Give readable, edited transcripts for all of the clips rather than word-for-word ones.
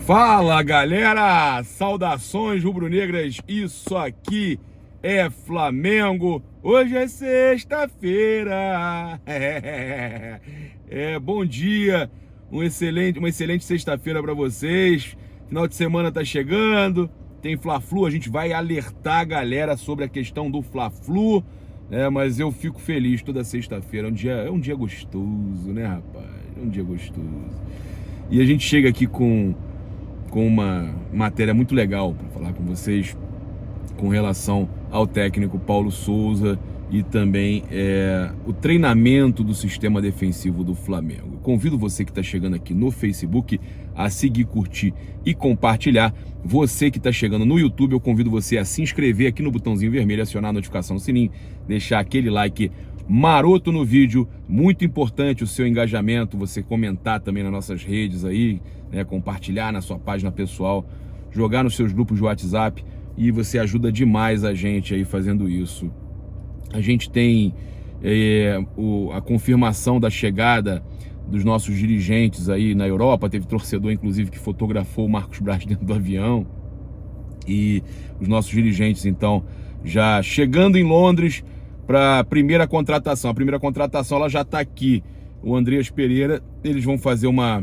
Fala, galera! Saudações rubro-negras, isso aqui é Flamengo. Hoje é sexta-feira. Bom dia, uma excelente sexta-feira para vocês. Final de semana tá chegando, tem Fla-Flu, a gente vai alertar a galera sobre a questão do Fla-Flu, mas eu fico feliz toda sexta-feira, é um dia gostoso, né, rapaz? É um dia gostoso. E a gente chega aqui com uma matéria muito legal para falar com vocês com relação ao técnico Paulo Souza e também o treinamento do sistema defensivo do Flamengo. Convido você que está chegando aqui no Facebook a seguir, curtir e compartilhar. Você que está chegando no YouTube, eu convido você a se inscrever aqui no botãozinho vermelho, acionar a notificação no sininho, deixar aquele like maroto no vídeo. Muito importante o seu engajamento, você comentar também nas nossas redes aí, compartilhar na sua página pessoal, jogar nos seus grupos de WhatsApp, e você ajuda demais a gente aí fazendo isso. A gente tem a confirmação da chegada dos nossos dirigentes aí na Europa. Teve torcedor, inclusive, que fotografou o Marcos Braz dentro do avião. E os nossos dirigentes, então, já chegando em Londres para a primeira contratação. A primeira contratação ela já está aqui. O Andreas Pereira, eles vão fazer uma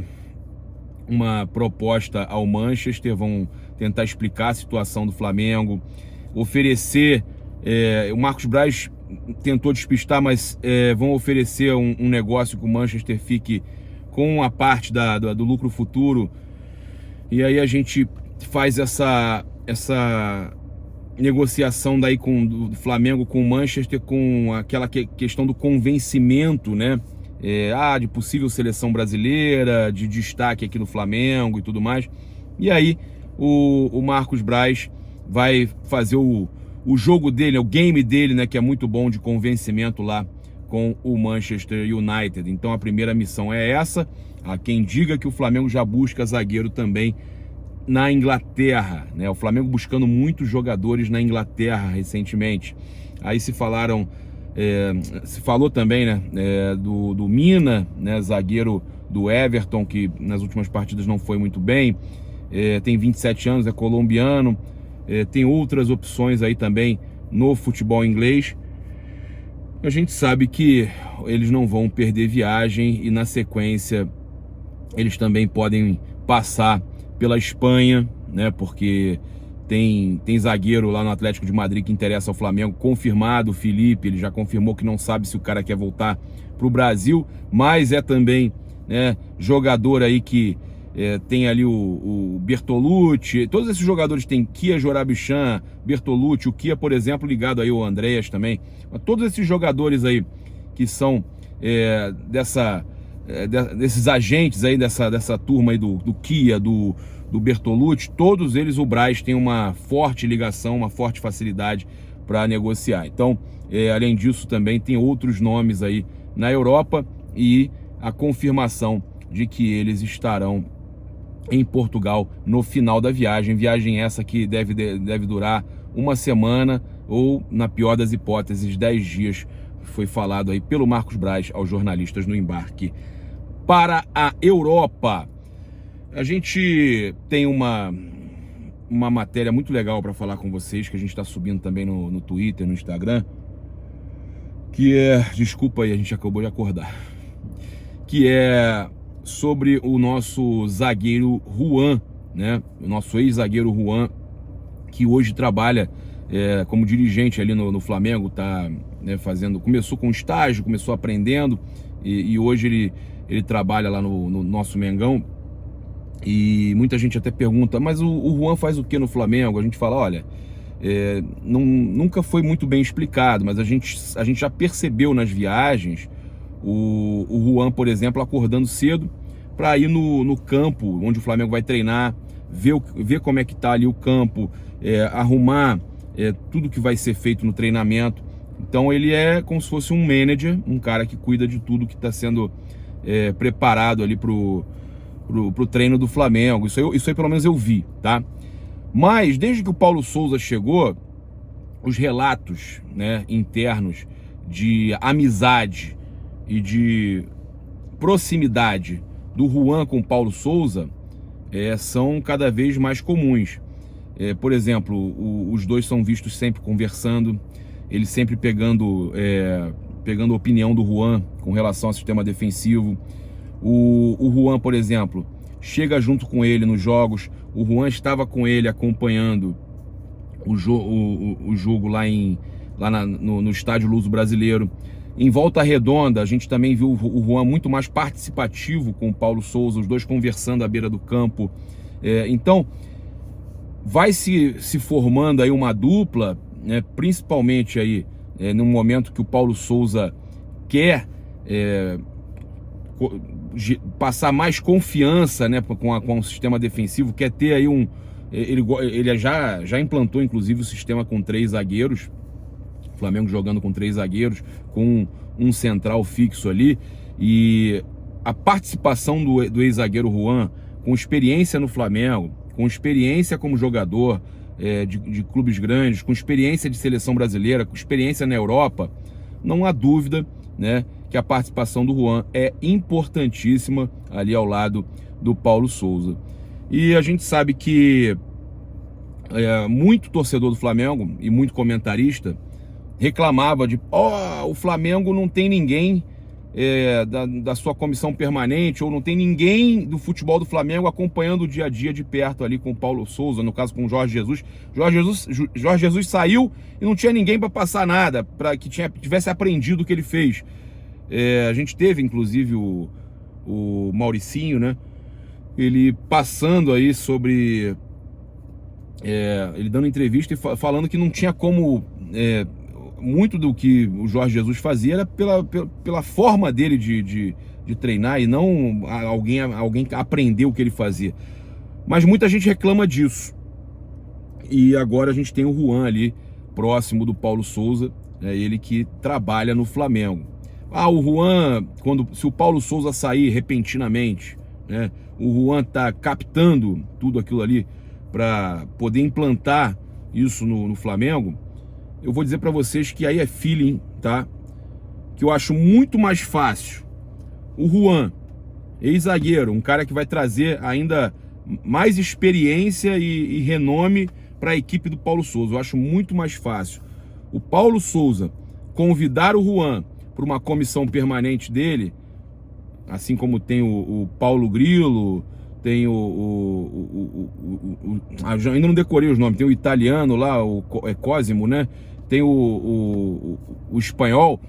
proposta ao Manchester, vão tentar explicar a situação do Flamengo, oferecer... o Marcos Braz tentou despistar, mas vão oferecer um negócio que o Manchester fique com a parte do lucro futuro, e aí a gente faz essa negociação daí do Flamengo com o Manchester, com aquela questão do convencimento, de possível seleção brasileira, de destaque aqui no Flamengo e tudo mais. E aí o Marcos Braz vai fazer o jogo dele, o game dele, que é muito bom, de convencimento lá com o Manchester United. Então a primeira missão é essa. Há quem diga que o Flamengo já busca zagueiro também na Inglaterra, o Flamengo buscando muitos jogadores na Inglaterra recentemente. Aí se falou também, do Mina, zagueiro do Everton, que nas últimas partidas não foi muito bem, tem 27 anos, é colombiano. Tem outras opções aí também no futebol inglês. A gente sabe que eles não vão perder viagem, e na sequência eles também podem passar pela Espanha, porque tem zagueiro lá no Atlético de Madrid que interessa ao Flamengo, confirmado. O Felipe, ele já confirmou que não sabe se o cara quer voltar para o Brasil, mas é também jogador aí que tem ali o Bertolucci. Todos esses jogadores têm Kia Jorabican, Bertolucci, o Kia, por exemplo, ligado aí ao Andreas também. Mas todos esses jogadores aí que são desses agentes aí, dessa turma aí do Kia, do Bertolucci, todos eles o Braz tem uma forte ligação, uma forte facilidade para negociar. Então, além disso, também tem outros nomes aí na Europa, e a confirmação de que eles estarão em Portugal no final da viagem essa que deve durar uma semana, ou, na pior das hipóteses, 10 dias, foi falado aí pelo Marcos Braz aos jornalistas no embarque para a Europa. A gente tem uma matéria muito legal para falar com vocês, que a gente está subindo também no Twitter, no Instagram, que desculpa aí, a gente acabou de acordar, que é sobre o nosso zagueiro Juan, o nosso ex-zagueiro Juan, que hoje trabalha como dirigente ali no Flamengo, começou com estágio, começou aprendendo, e hoje ele trabalha lá no nosso Mengão. E muita gente até pergunta, mas o Juan faz o que no Flamengo? A gente fala, olha, nunca foi muito bem explicado, mas a gente já percebeu nas viagens o Juan, por exemplo, acordando cedo para ir no campo onde o Flamengo vai treinar, ver como é que tá ali o campo, arrumar tudo que vai ser feito no treinamento. Então ele é como se fosse um manager, um cara que cuida de tudo que está sendo preparado ali pro treino do Flamengo. Isso aí pelo menos eu vi, tá? Mas desde que o Paulo Souza chegou, os relatos internos de amizade e de proximidade do Juan com o Paulo Souza são cada vez mais comuns. Por exemplo, os dois são vistos sempre conversando, ele sempre pegando a opinião do Juan com relação ao sistema defensivo. O Juan, por exemplo, chega junto com ele nos jogos. O Juan estava com ele acompanhando o jogo lá no estádio Luso Brasileiro. Em Volta Redonda, a gente também viu o Juan muito mais participativo com o Paulo Souza, os dois conversando à beira do campo. Então, vai se formando aí uma dupla, né, principalmente aí no momento que o Paulo Souza quer passar mais confiança, né, com o sistema defensivo, quer ter aí ele já implantou inclusive o sistema com 3 zagueiros, o Flamengo jogando com 3 zagueiros, com um central fixo ali, e a participação do ex-zagueiro Juan, com experiência no Flamengo, com experiência como jogador de clubes grandes, com experiência de seleção brasileira, com experiência na Europa, não há dúvida, né, que a participação do Juan é importantíssima ali ao lado do Paulo Souza. E a gente sabe que muito torcedor do Flamengo e muito comentarista reclamava de o Flamengo não tem ninguém da sua comissão permanente, ou não tem ninguém do futebol do Flamengo acompanhando o dia a dia de perto ali com o Paulo Souza, no caso com o Jorge Jesus. Jorge Jesus saiu e não tinha ninguém para passar nada, para que tivesse aprendido o que ele fez. A gente teve inclusive o Mauricinho, né? Ele passando aí sobre... ele dando entrevista e falando que não tinha como... muito do que o Jorge Jesus fazia era pela forma dele de treinar, e não alguém aprendeu o que ele fazia. Mas muita gente reclama disso. E agora a gente tem o Juan ali, próximo do Paulo Souza, ele que trabalha no Flamengo. O Juan, se o Paulo Souza sair repentinamente, né, o Juan tá captando tudo aquilo ali para poder implantar isso no Flamengo. Eu vou dizer para vocês que aí é feeling, tá? Que eu acho muito mais fácil o Juan, ex-zagueiro, um cara que vai trazer ainda mais experiência e renome para a equipe do Paulo Souza. Eu acho muito mais fácil o Paulo Souza convidar o Juan para uma comissão permanente dele, assim como tem o Paulo Grilo, tem ainda não decorei os nomes, tem o italiano lá, o Cosimo, né? Tem o espanhol.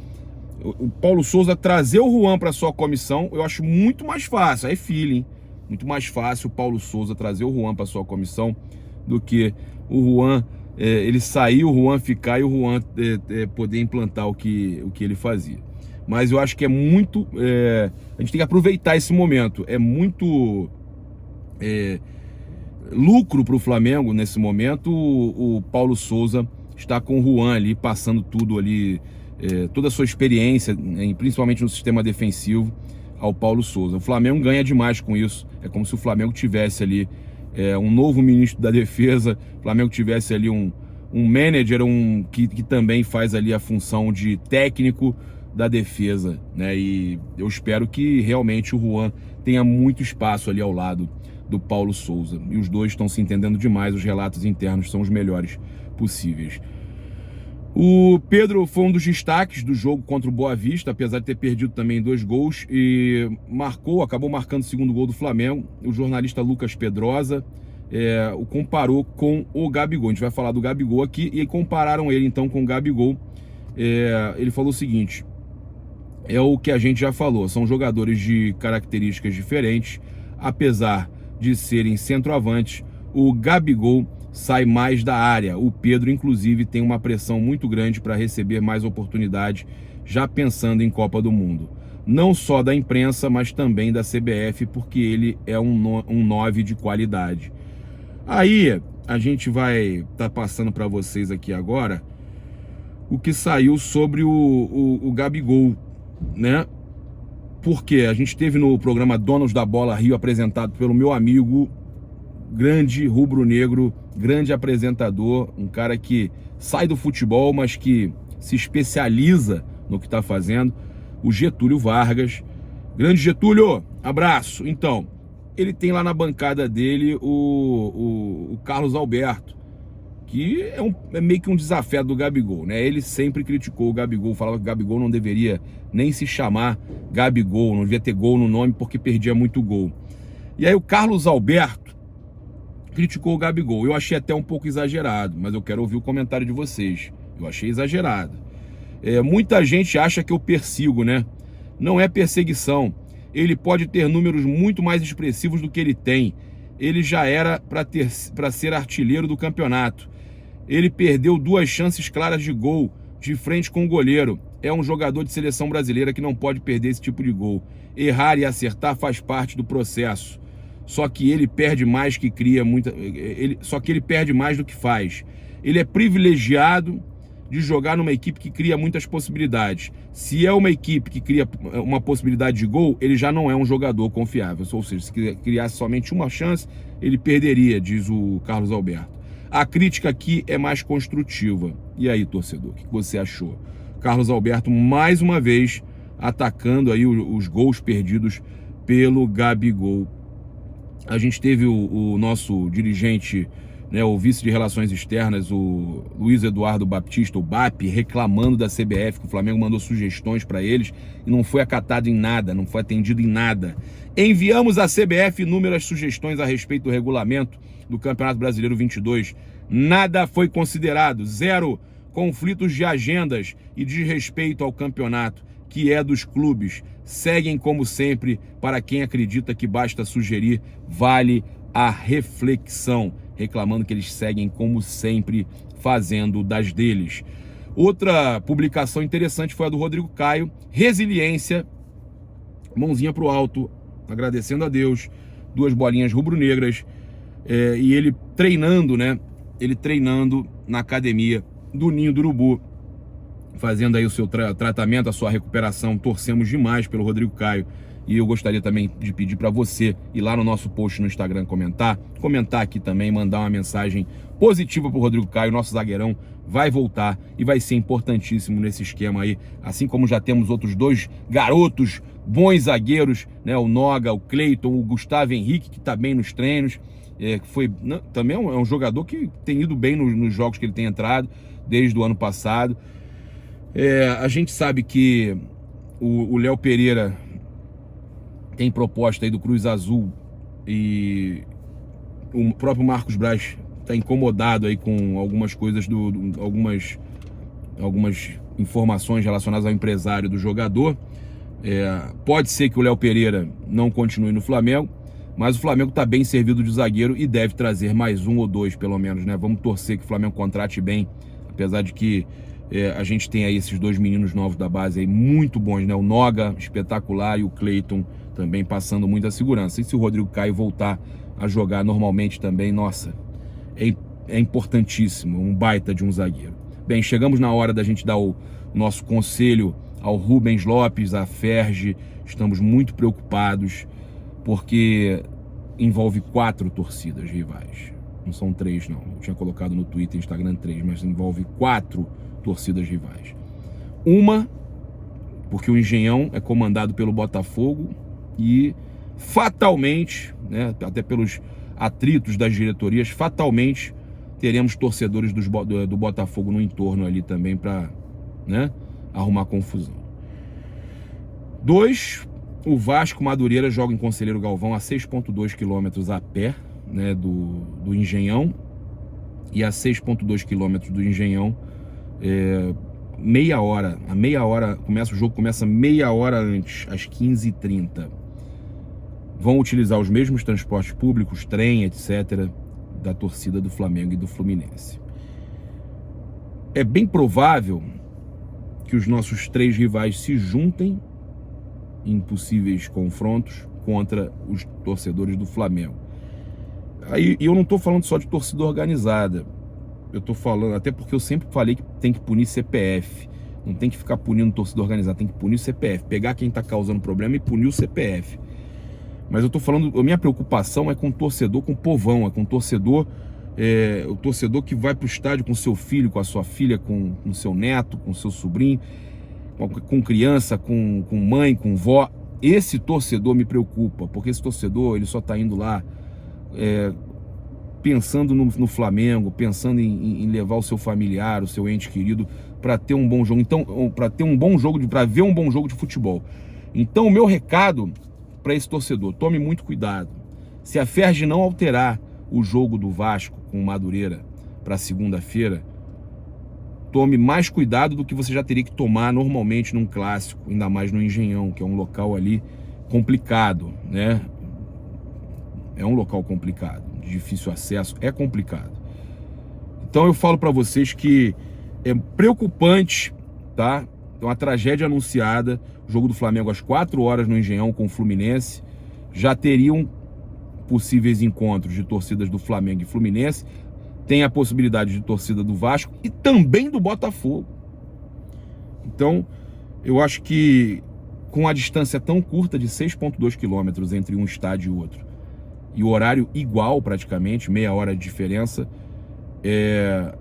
O Paulo Souza trazer o Juan para sua comissão, eu acho muito mais fácil, é feeling, muito mais fácil o Paulo Souza trazer o Juan para sua comissão do que o Juan, ele sair, o Juan ficar e o Juan poder implantar o que ele fazia. Mas eu acho que é muito... a gente tem que aproveitar esse momento. É muito... lucro para o Flamengo nesse momento o Paulo Souza está com o Juan ali, passando tudo ali, toda a sua experiência, principalmente no sistema defensivo, ao Paulo Souza. O Flamengo ganha demais com isso. É como se o Flamengo tivesse ali um novo ministro da defesa, o Flamengo tivesse ali um manager, que também faz ali a função de técnico da defesa, né? E eu espero que realmente o Juan tenha muito espaço ali ao lado do Paulo Souza. E os dois estão se entendendo demais, os relatos internos são os melhores possíveis. O Pedro foi um dos destaques do jogo contra o Boa Vista, apesar de ter perdido também 2 gols, e acabou marcando o segundo gol do Flamengo. O jornalista Lucas Pedrosa o comparou com o Gabigol. A gente vai falar do Gabigol aqui, e compararam ele então com o Gabigol. Ele falou o seguinte: é o que a gente já falou, são jogadores de características diferentes, apesar de serem centroavantes, o Gabigol sai mais da área. O Pedro, inclusive, tem uma pressão muito grande para receber mais oportunidades, já pensando em Copa do Mundo. Não só da imprensa, mas também da CBF, porque ele é um 9 de qualidade. Aí, a gente vai estar passando para vocês aqui agora o que saiu sobre o Gabigol, né? Porque a gente teve no programa Donos da Bola Rio, apresentado pelo meu amigo, grande rubro-negro, grande apresentador, um cara que sai do futebol, mas que se especializa no que está fazendo, o Getúlio Vargas. Grande Getúlio, abraço. Então, ele tem lá na bancada dele o Carlos Alberto, que é meio que um desafeto do Gabigol, né? Ele sempre criticou o Gabigol, falava que o Gabigol não deveria nem se chamar Gabigol, não devia ter gol no nome porque perdia muito gol. E aí o Carlos Alberto criticou o Gabigol. Eu achei até um pouco exagerado, mas eu quero ouvir o comentário de vocês. Eu achei exagerado. Muita gente acha que eu persigo, né? Não é perseguição. Ele pode ter números muito mais expressivos do que ele tem. Ele já era para ser artilheiro do campeonato. Ele perdeu 2 chances claras de gol de frente com o goleiro. É um jogador de seleção brasileira que não pode perder esse tipo de gol. Errar e acertar faz parte do processo. Só que ele perde mais que cria muita. Só que ele perde mais do que faz. Ele é privilegiado de jogar numa equipe que cria muitas possibilidades. Se é uma equipe que cria uma possibilidade de gol, ele já não é um jogador confiável. Ou seja, se criasse somente uma chance, ele perderia, diz o Carlos Alberto. A crítica aqui é mais construtiva. E aí, torcedor, o que você achou? Carlos Alberto, mais uma vez, atacando aí os gols perdidos pelo Gabigol. A gente teve o nosso dirigente, né, o vice de Relações Externas, o Luiz Eduardo Baptista, o BAP, reclamando da CBF, que o Flamengo mandou sugestões para eles e não foi acatado em nada, não foi atendido em nada. Enviamos à CBF inúmeras sugestões a respeito do regulamento do Campeonato Brasileiro 22. Nada foi considerado, 0 conflitos de agendas e desrespeito ao campeonato, que é dos clubes. Seguem como sempre, para quem acredita que basta sugerir, vale a reflexão, reclamando que eles seguem como sempre, fazendo das deles. Outra publicação interessante foi a do Rodrigo Caio, resiliência, mãozinha pro alto, agradecendo a Deus, 2 bolinhas rubro-negras, e ele treinando, né? Ele treinando na academia do Ninho do Urubu, fazendo aí o seu tratamento, a sua recuperação. Torcemos demais pelo Rodrigo Caio. E eu gostaria também de pedir para você ir lá no nosso post no Instagram comentar aqui também, mandar uma mensagem positiva pro Rodrigo Caio. Nosso zagueirão vai voltar e vai ser importantíssimo nesse esquema aí, assim como já temos outros 2 garotos, bons zagueiros, né? O Noga, o Cleiton, o Gustavo Henrique, que tá bem nos treinos, também é um jogador que tem ido bem nos jogos que ele tem entrado desde o ano passado. A gente sabe que o Léo Pereira tem proposta aí do Cruz Azul e o próprio Marcos Braz está incomodado aí com algumas coisas, algumas informações relacionadas ao empresário do jogador. Pode ser que o Léo Pereira não continue no Flamengo, mas o Flamengo está bem servido de zagueiro e deve trazer mais 1 ou 2 pelo menos, né? Vamos torcer que o Flamengo contrate bem, apesar de que a gente tem aí esses 2 meninos novos da base aí muito bons, né? O Noga, espetacular, e o Cleiton também passando muita segurança. E se o Rodrigo Caio voltar a jogar normalmente também, nossa, é importantíssimo, um baita de um zagueiro. Bem, chegamos na hora da gente dar o nosso conselho ao Rubens Lopes, à Ferge. Estamos muito preocupados porque envolve 4 torcidas rivais. Não são 3 não, eu tinha colocado no Twitter e Instagram 3, mas envolve 4 torcidas rivais. Uma, porque o Engenhão é comandado pelo Botafogo e fatalmente, né, até pelos atritos das diretorias, fatalmente teremos torcedores do Botafogo no entorno ali também para, né, arrumar confusão. 2, o Vasco Madureira joga em Conselheiro Galvão a 6,2 quilômetros a pé, né, do Engenhão, e a 6,2 quilômetros do Engenhão, meia hora começa o jogo, começa meia hora antes, às 15h30. Vão utilizar os mesmos transportes públicos, trem, etc., da torcida do Flamengo e do Fluminense. É bem provável que os nossos 3 rivais se juntem em possíveis confrontos contra os torcedores do Flamengo. Aí, eu não estou falando só de torcida organizada, eu estou falando, até porque eu sempre falei que tem que punir CPF, não tem que ficar punindo torcida organizada, tem que punir o CPF, pegar quem está causando problema e punir o CPF. Mas eu estou falando, a minha preocupação é com o torcedor, com o povão, é com o torcedor que vai para o estádio com seu filho, com a sua filha, com o seu neto, com o seu sobrinho, com criança, com mãe, com vó. esse torcedor me preocupa, porque esse torcedor ele só está indo lá pensando no Flamengo, pensando em levar o seu familiar, o seu ente querido, para ter um bom jogo. Então, para ter um bom jogo, para ver um bom jogo de futebol. Então, o meu recado para esse torcedor: tome muito cuidado. Se a Ferj não alterar o jogo do Vasco com o Madureira para segunda-feira, tome mais cuidado do que você já teria que tomar normalmente num clássico, ainda mais no Engenhão, que é um local ali complicado, né? É um local complicado, de difícil acesso, é complicado. Então eu falo para vocês que é preocupante, tá? É uma tragédia anunciada, o jogo do Flamengo às 4 horas no Engenhão com o Fluminense. Já teriam possíveis encontros de torcidas do Flamengo e Fluminense. Tem a possibilidade de torcida do Vasco e também do Botafogo. Então, eu acho que com a distância tão curta de 6,2 quilômetros entre um estádio e outro, e o horário igual praticamente, meia hora de diferença, é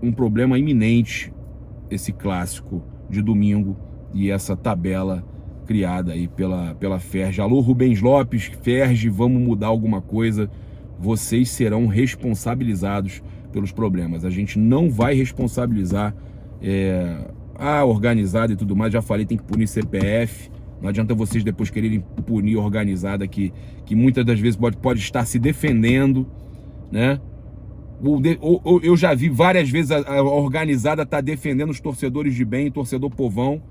um problema iminente esse clássico de domingo e essa tabela criada aí pela Ferj. Alô, Rubens Lopes, Ferj, vamos mudar alguma coisa. Vocês serão responsabilizados pelos problemas. A gente não vai responsabilizar a organizada e tudo mais. Já falei, tem que punir CPF. Não adianta vocês depois quererem punir a organizada que muitas das vezes pode estar se defendendo, né? Eu já vi várias vezes a organizada estar defendendo os torcedores de bem, torcedor povão,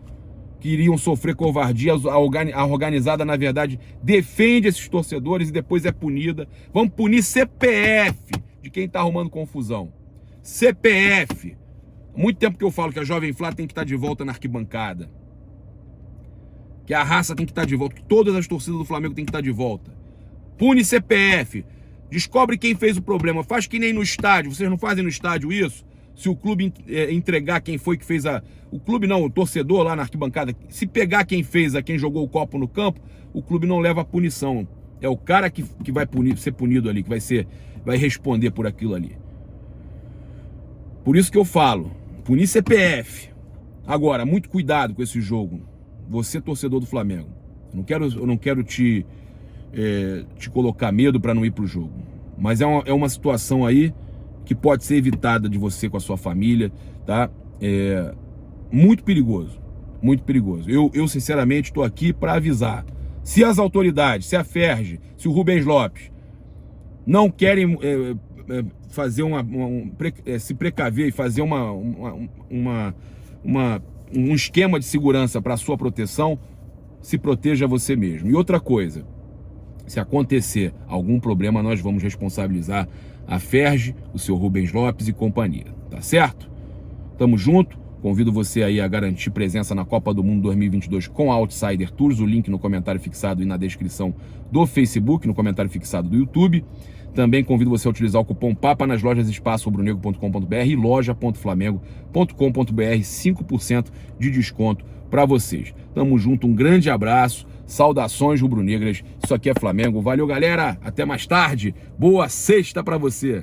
que iriam sofrer covardia. A organizada, na verdade, defende esses torcedores e depois é punida. Vamos punir CPF de quem está arrumando confusão. CPF. Há muito tempo que eu falo que a Jovem Flá tem que estar de volta na arquibancada. Que a raça tem que estar de volta. Que todas as torcidas do Flamengo tem que estar de volta. Pune CPF. Descobre quem fez o problema. Faz que nem no estádio. Vocês não fazem no estádio isso? Se o clube entregar quem foi que fez o clube não, o torcedor lá na arquibancada, se pegar quem jogou o copo no campo, o clube não leva a punição. É o cara que vai ser punido ali, que vai responder por aquilo ali. Por isso que eu falo, punir CPF. Agora, muito cuidado com esse jogo. Você, torcedor do Flamengo. Eu não quero te colocar medo para não ir pro jogo. Mas é uma situação aí que pode ser evitada de você com a sua família, tá? Muito perigoso, muito perigoso. Eu sinceramente estou aqui para avisar. Se as autoridades, se a Ferj, se o Rubens Lopes não querem fazer se precaver e fazer um esquema de segurança para a sua proteção, se proteja você mesmo. E outra coisa, se acontecer algum problema, nós vamos responsabilizar a Ferj, o seu Rubens Lopes e companhia, tá certo? Tamo junto. Convido você aí a garantir presença na Copa do Mundo 2022 com a Outsider Tours, o link no comentário fixado e na descrição do Facebook, no comentário fixado do YouTube. Também convido você a utilizar o cupom PAPA nas lojas espaçorubronegro.com.br e loja.flamengo.com.br, 5% de desconto para vocês. Tamo junto, um grande abraço, saudações rubro-negras, isso aqui é Flamengo. Valeu, galera, até mais tarde, boa sexta para você.